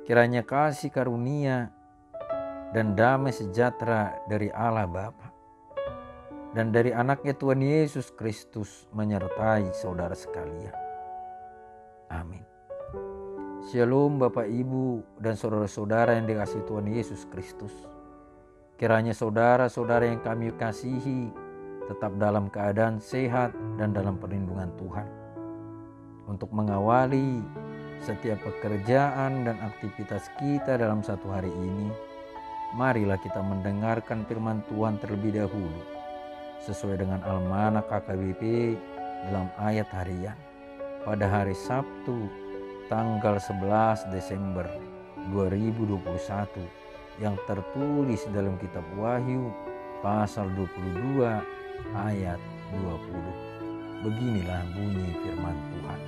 Kiranya kasih karunia dan damai sejahtera dari Allah Bapa dan dari anaknya Tuhan Yesus Kristus menyertai saudara sekalian. Amin. Shalom Bapak Ibu dan saudara-saudara yang dikasihi Tuhan Yesus Kristus. Kiranya saudara-saudara yang kami kasihi tetap dalam keadaan sehat dan dalam perlindungan Tuhan. Untuk mengawali setiap pekerjaan dan aktivitas kita dalam satu hari ini, marilah kita mendengarkan firman Tuhan terlebih dahulu sesuai dengan Almanak KKBP dalam ayat harian pada hari Sabtu tanggal 11 Desember 2021 yang tertulis dalam kitab Wahyu pasal 22 ayat 20. Beginilah bunyi firman Tuhan.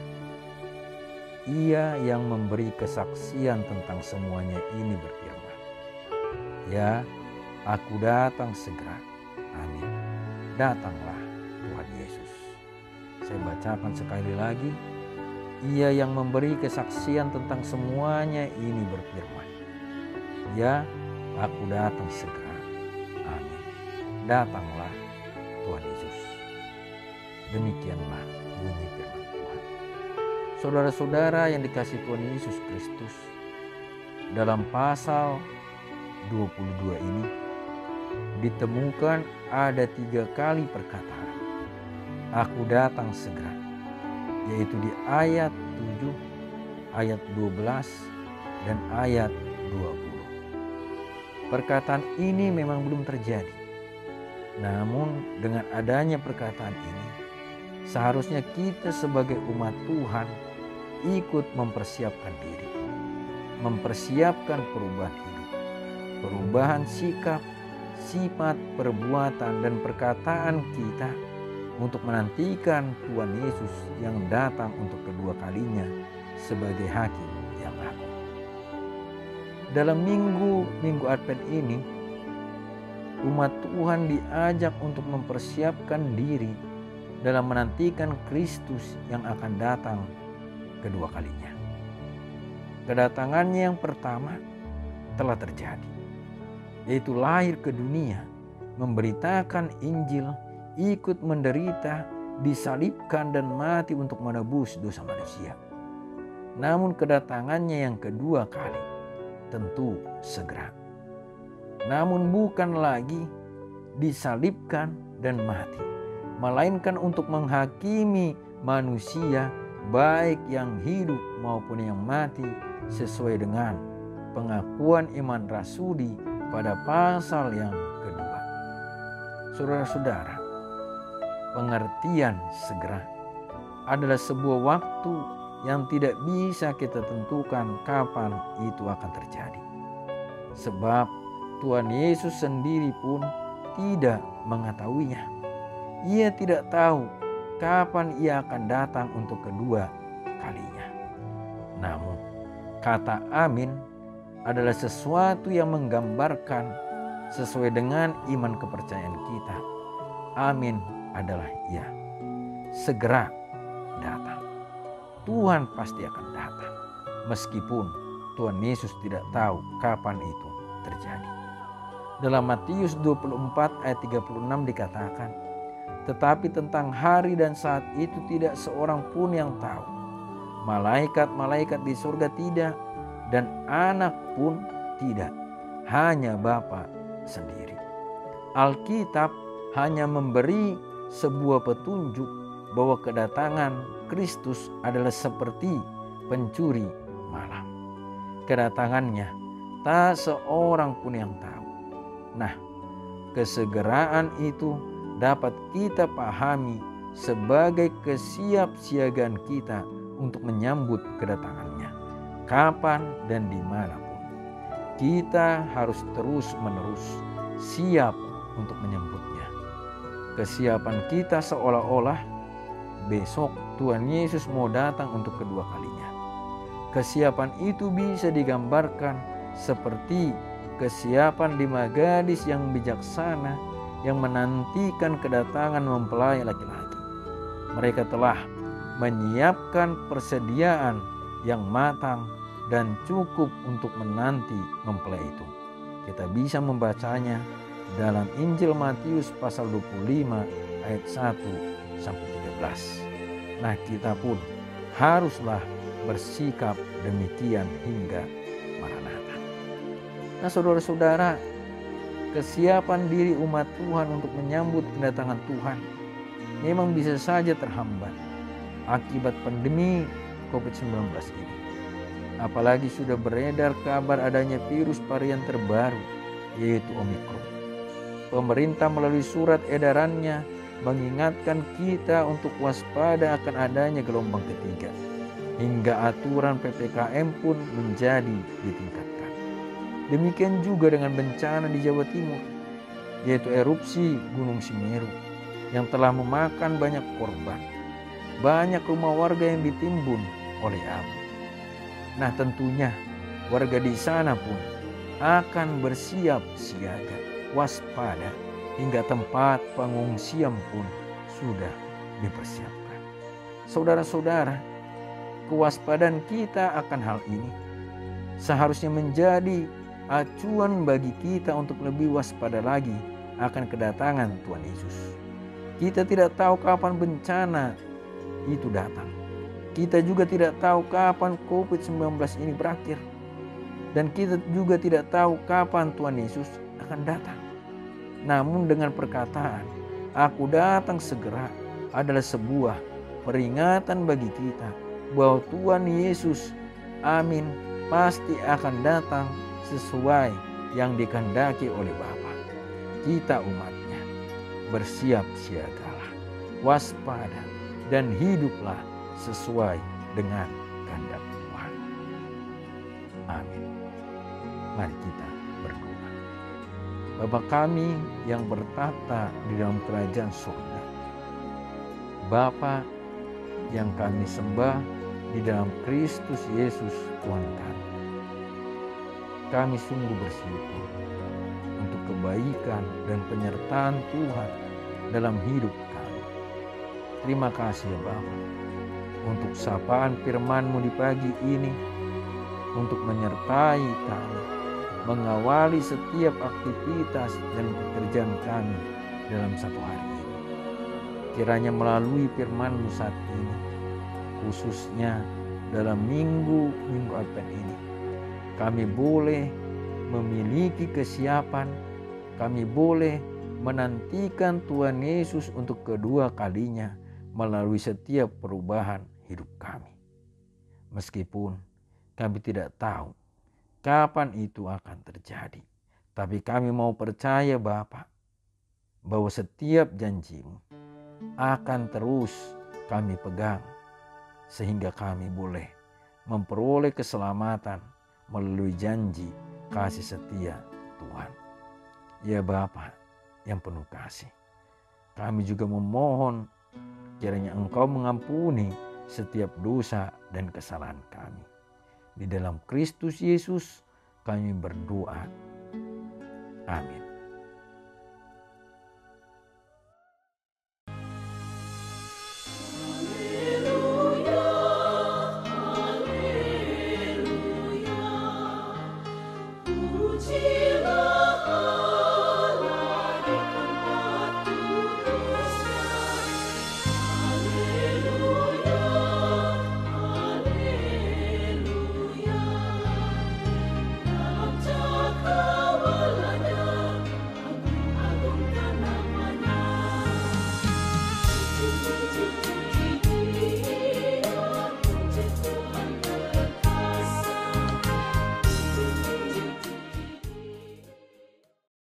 Ia yang memberi kesaksian tentang semuanya ini berfirman, "Ya, aku datang segera. Amin. Datanglah Tuhan Yesus." Saya bacakan sekali lagi. Ia yang memberi kesaksian tentang semuanya ini berfirman, "Ya, aku datang segera. Amin. Datanglah Tuhan Yesus." Demikianlah bunyi firman Tuhan. Saudara-saudara yang dikasihi Tuhan Yesus Kristus, dalam pasal 22 ini ditemukan ada 3 kali perkataan "Aku datang segera", yaitu di ayat 7, ayat 12, dan ayat 20. Perkataan ini memang belum terjadi. Namun dengan adanya perkataan ini, seharusnya kita sebagai umat Tuhan ikut mempersiapkan diri. Mempersiapkan perubahan hidup, perubahan sikap, sifat, perbuatan, dan perkataan kita untuk menantikan Tuhan Yesus yang datang untuk kedua kalinya sebagai hakim yang agung. Dalam minggu Advent ini, umat Tuhan diajak untuk mempersiapkan diri dalam menantikan Kristus yang akan datang kedua kalinya. Kedatangannya yang pertama telah terjadi, yaitu lahir ke dunia, memberitakan Injil, ikut menderita, disalibkan dan mati untuk menebus dosa manusia. Namun kedatangannya yang kedua kali tentu segera. Namun bukan lagi disalibkan dan mati, melainkan untuk menghakimi manusia baik yang hidup maupun yang mati sesuai dengan pengakuan iman rasuli pada pasal yang kedua. Saudara-saudara, pengertian segera adalah sebuah waktu yang tidak bisa kita tentukan kapan itu akan terjadi. Sebab Tuhan Yesus sendiri pun tidak mengetahuinya. Ia tidak tahu kapan ia akan datang untuk kedua kalinya. Namun kata amin adalah sesuatu yang menggambarkan sesuai dengan iman kepercayaan kita. Amin adalah ya, segera datang. Tuhan pasti akan datang, meskipun Tuhan Yesus tidak tahu kapan itu terjadi. Dalam Matius 24 ayat 36 dikatakan, "Tetapi tentang hari dan saat itu tidak seorang pun yang tahu. Malaikat-malaikat di surga tidak, dan anak pun tidak, hanya Bapa sendiri." Alkitab hanya memberi sebuah petunjuk bahwa kedatangan Kristus adalah seperti pencuri malam. Kedatangannya tak seorang pun yang tahu. Nah, kesegeraan itu dapat kita pahami sebagai kesiapsiagaan kita untuk menyambut kedatangannya, kapan dan dimanapun. Kita harus terus-menerus siap untuk menyambutnya. Kesiapan kita seolah-olah besok Tuhan Yesus mau datang untuk kedua kalinya. Kesiapan itu bisa digambarkan seperti kesiapan 5 gadis yang bijaksana yang menantikan kedatangan mempelai laki-laki. Mereka telah menyiapkan persediaan yang matang dan cukup untuk menanti mempelai itu. Kita bisa membacanya dalam Injil Matius pasal 25 ayat 1 sampai 13. Nah, kita pun haruslah bersikap demikian hingga Maranatha. Nah, saudara-saudara, kesiapan diri umat Tuhan untuk menyambut kedatangan Tuhan memang bisa saja terhambat akibat pandemi COVID-19 ini. Apalagi sudah beredar kabar adanya virus varian terbaru, yaitu Omikron. Pemerintah melalui surat edarannya mengingatkan kita untuk waspada akan adanya gelombang ketiga, hingga aturan PPKM pun menjadi ditingkatkan. Demikian juga dengan bencana di Jawa Timur, yaitu erupsi Gunung Semeru yang telah memakan banyak korban. Banyak rumah warga yang ditimbun oleh abu. Nah, tentunya warga di sana pun akan bersiap siaga, waspada, hingga tempat pengungsian pun sudah dipersiapkan. Saudara-saudara, kewaspadaan kita akan hal ini seharusnya menjadi acuan bagi kita untuk lebih waspada lagi akan kedatangan Tuhan Yesus. Kita tidak tahu kapan bencana itu datang. Kita juga tidak tahu kapan COVID-19 ini berakhir. Dan kita juga tidak tahu kapan Tuhan Yesus akan datang. Namun dengan perkataan, "Aku datang segera," adalah sebuah peringatan bagi kita bahwa Tuhan Yesus, amin, pasti akan datang sesuai yang dikehendaki oleh Bapa. Kita umatnya bersiap siagalah, waspada, dan hiduplah sesuai dengan kehendak Tuhan. Amin. Mari kita berdoa. Bapa kami yang bertata di dalam kerajaan surga, Bapa yang kami sembah di dalam Kristus Yesus Tuhan kami, kami sungguh bersyukur untuk kebaikan dan penyertaan Tuhan dalam hidup kami. Terima kasih ya Bapa, untuk sapaan firman-Mu di pagi ini, untuk menyertai kami, mengawali setiap aktivitas dan pekerjaan kami dalam satu hari ini. Kiranya melalui firman-Mu saat ini, khususnya dalam minggu Advent ini, kami boleh memiliki kesiapan, kami boleh menantikan Tuhan Yesus untuk kedua kalinya melalui setiap perubahan hidup kami. Meskipun kami tidak tahu kapan itu akan terjadi, tapi kami mau percaya Bapa, bahwa setiap janji-Mu akan terus kami pegang, sehingga kami boleh memperoleh keselamatan melalui janji kasih setia Tuhan. Ya Bapa yang penuh kasih, kami juga memohon kiranya Engkau mengampuni setiap dosa dan kesalahan kami. Di dalam Kristus Yesus kami berdoa. Amin.